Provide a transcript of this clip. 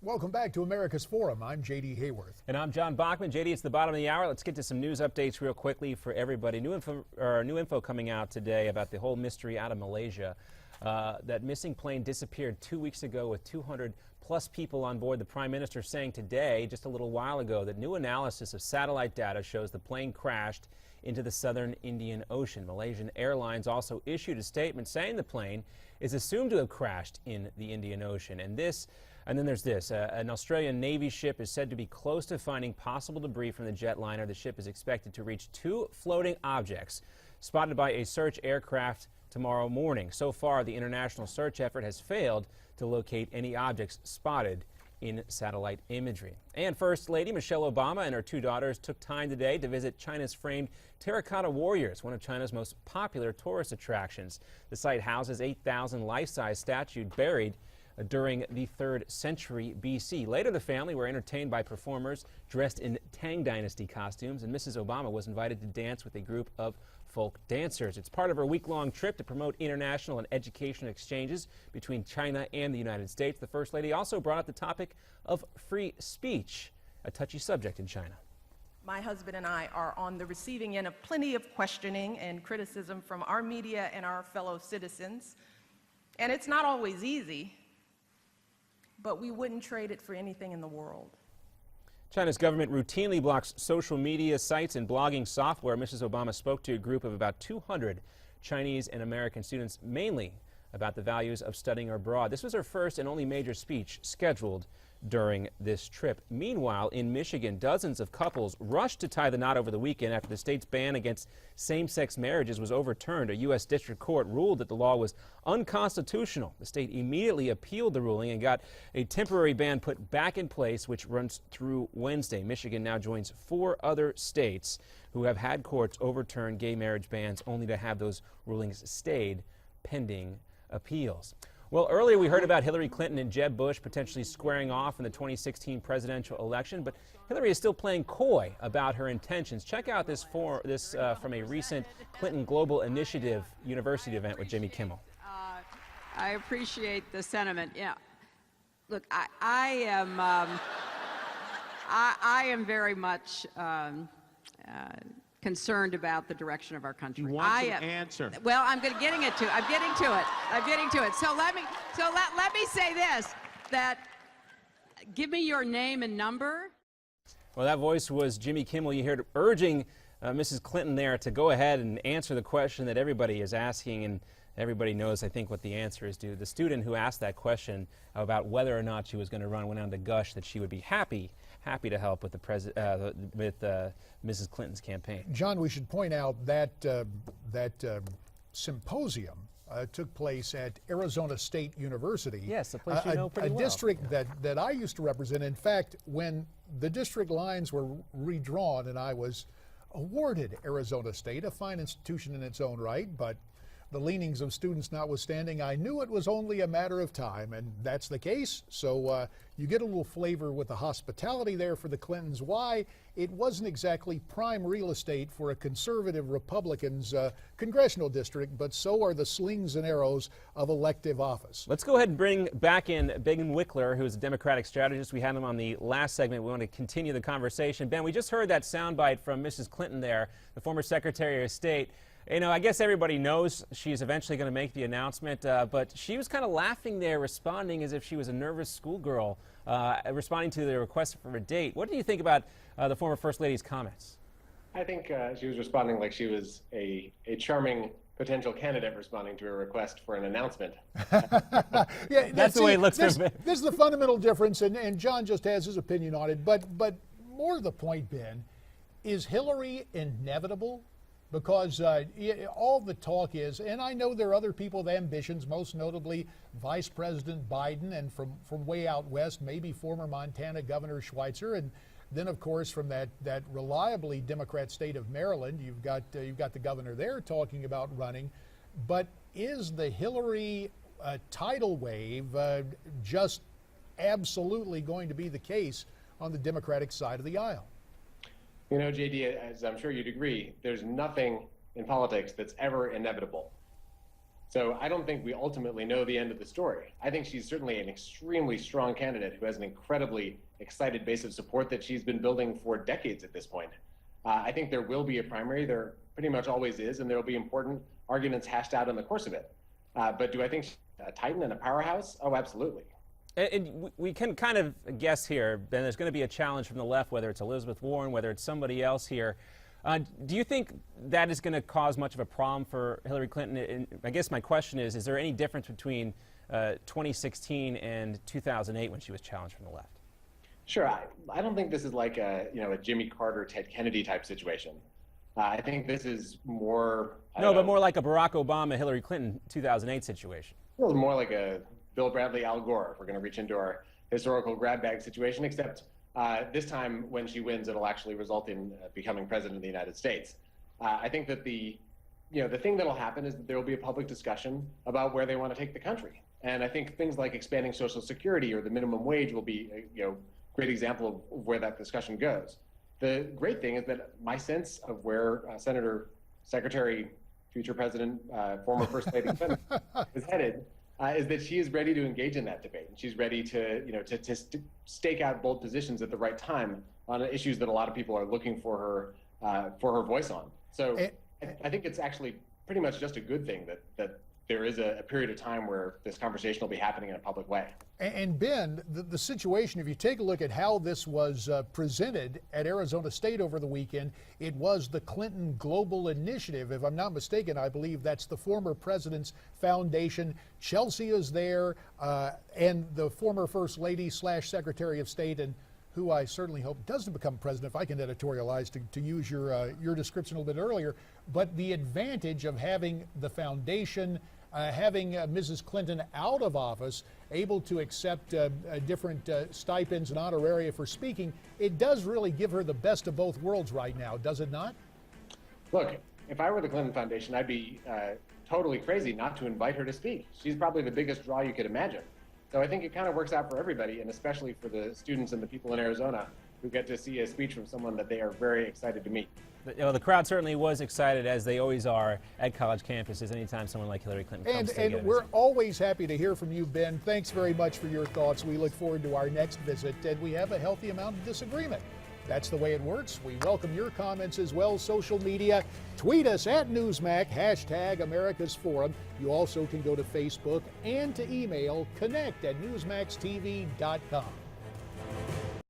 Welcome back to America's Forum. I'm J.D. Hayworth. And I'm John Bachman. J.D., it's the bottom of the hour. Let's get to some news updates real quickly for everybody. New info coming out today about the whole mystery out of Malaysia. That missing plane disappeared 2 weeks ago with 200-plus people on board. The Prime Minister saying today, just a little while ago, that new analysis of satellite data shows the plane crashed into the southern Indian Ocean. Malaysian Airlines also issued a statement saying the plane is assumed to have crashed in the Indian Ocean. And then there's this. An Australian Navy ship is said to be close to finding possible debris from the jetliner. The ship is expected to reach 2 floating objects spotted by a search aircraft tomorrow morning. So far, the international search effort has failed to locate any objects spotted in satellite imagery. And First Lady Michelle Obama and her 2 daughters took time today to visit China's framed Terracotta Warriors, one of China's most popular tourist attractions. The site houses 8,000 life-size statues buried during the 3rd century B.C. Later, the family were entertained by performers dressed in Tang Dynasty costumes, and Mrs. Obama was invited to dance with a group of folk dancers. It's part of her week-long trip to promote international and educational exchanges between China and the United States. The First Lady also brought up the topic of free speech, a touchy subject in China. My husband and I are on the receiving end of plenty of questioning and criticism from our media and our fellow citizens, and it's not always easy, but we wouldn't trade it for anything in the world. China's government routinely blocks social media sites and blogging software. Mrs. Obama spoke to a group of about 200 Chinese and American students, mainly about the values of studying abroad. This was her first and only major speech scheduled during this trip. Meanwhile, in Michigan, dozens of couples rushed to tie the knot over the weekend after the state's ban against same-sex marriages was overturned. A U.S. district court ruled that the law was unconstitutional. The state immediately appealed the ruling and got a temporary ban put back in place, which runs through Wednesday. Michigan now joins 4 other states who have had courts overturn gay marriage bans, only to have those rulings stayed pending appeals. Well, earlier we heard about Hillary Clinton and Jeb Bush potentially squaring off in the 2016 presidential election, but Hillary is still playing coy about her intentions. Check out this from a recent Clinton Global Initiative University event with Jimmy Kimmel. I appreciate the sentiment. Yeah, look, I am very much concerned about the direction of our country. You want an answer? Well, I'm getting to it. So let me say this: that give me your name and number. Well, that voice was Jimmy Kimmel. You heard urging Mrs. Clinton there to go ahead and answer the question that everybody is asking, and everybody knows, I think, what the answer is due. The student who asked that question about whether or not she was going to run went on to gush that she would be happy to help with Mrs. Clinton's campaign. John, we should point out that symposium took place at Arizona State University. Yes, a place you know pretty well. A district that I used to represent. In fact, when the district lines were redrawn and I was awarded Arizona State, a fine institution in its own right, but the leanings of students notwithstanding, I knew it was only a matter of time, and that's the case. So you get a little flavor with the hospitality there for the Clintons, why it wasn't exactly prime real estate for a conservative Republican's congressional district, but so are the slings and arrows of elective office. Let's go ahead and bring back in Ben Wikler, who's a Democratic strategist. We had him on the last segment. We want to continue the conversation. Ben, we just heard that soundbite from Mrs. Clinton there, the former Secretary of State. You know, I guess everybody knows she's eventually going to make the announcement, but she was kind of laughing there, responding as if she was a nervous schoolgirl, responding to the request for a date. What do you think about the former First Lady's comments? I think she was responding like she was a charming potential candidate responding to a request for an announcement. Yeah, that's the way it looks. This is the fundamental difference, and John just has his opinion on it. But more to the point, Ben, is Hillary inevitable? Because all the talk is, and I know there are other people with ambitions, most notably Vice President Biden, and from way out west, maybe former Montana Governor Schweitzer, and then of course from that reliably Democrat state of Maryland, you've got the governor there talking about running. But is the Hillary tidal wave just absolutely going to be the case on the Democratic side of the aisle? You know, JD, as I'm sure you'd agree, there's nothing in politics that's ever inevitable. So I don't think we ultimately know the end of the story. I think she's certainly an extremely strong candidate who has an incredibly excited base of support that she's been building for decades at this point. I think there will be a primary. There pretty much always is, and there will be important arguments hashed out in the course of it. But do I think she's a titan and a powerhouse? Oh, absolutely. And we can kind of guess here, Ben, there's going to be a challenge from the left, whether it's Elizabeth Warren, whether it's somebody else here. Do you think that is going to cause much of a problem for Hillary Clinton? And I guess my question is there any difference between 2016 and 2008 when she was challenged from the left? Sure. I don't think this is like a Jimmy Carter, Ted Kennedy type situation. I think this is more... but more like a Barack Obama, Hillary Clinton 2008 situation. It was more like a Bill Bradley, Al Gore, if we're going to reach into our historical grab bag situation, except this time when she wins, it'll actually result in becoming president of the United States. I think that the thing that'll happen is that there will be a public discussion about where they want to take the country. And I think things like expanding Social Security or the minimum wage will be a great example of where that discussion goes. The great thing is that my sense of where Senator, Secretary, future President, former First Lady Clinton is headed is that she is ready to engage in that debate, and she's ready to stake out bold positions at the right time on issues that a lot of people are looking for her voice on. So I think it's actually pretty much just a good thing that there is a period of time where this conversation will be happening in a public way. And Ben, the situation, if you take a look at how this was presented at Arizona State over the weekend, it was the Clinton Global Initiative. If I'm not mistaken, I believe that's the former president's foundation. Chelsea is there, and the former First Lady / Secretary of State, and who I certainly hope doesn't become president, if I can editorialize to use your description a little bit earlier. But the advantage of having the foundation, having Mrs. Clinton out of office, able to accept different stipends and honoraria for speaking, it does really give her the best of both worlds right now, does it not? Look, if I were the Clinton Foundation, I'd be totally crazy not to invite her to speak. She's probably the biggest draw you could imagine. So I think it kind of works out for everybody, and especially for the students and the people in Arizona who get to see a speech from someone that they are very excited to meet. The crowd certainly was excited, as they always are at college campuses anytime someone like Hillary Clinton comes to get a And we're visit. always happy to hear from you, Ben. Thanks very much for your thoughts. We look forward to our next visit, and we have a healthy amount of disagreement. That's the way it works. We welcome your comments as well. Social media, tweet us at Newsmax, #America's Forum. You also can go to Facebook and to email connect@newsmaxtv.com.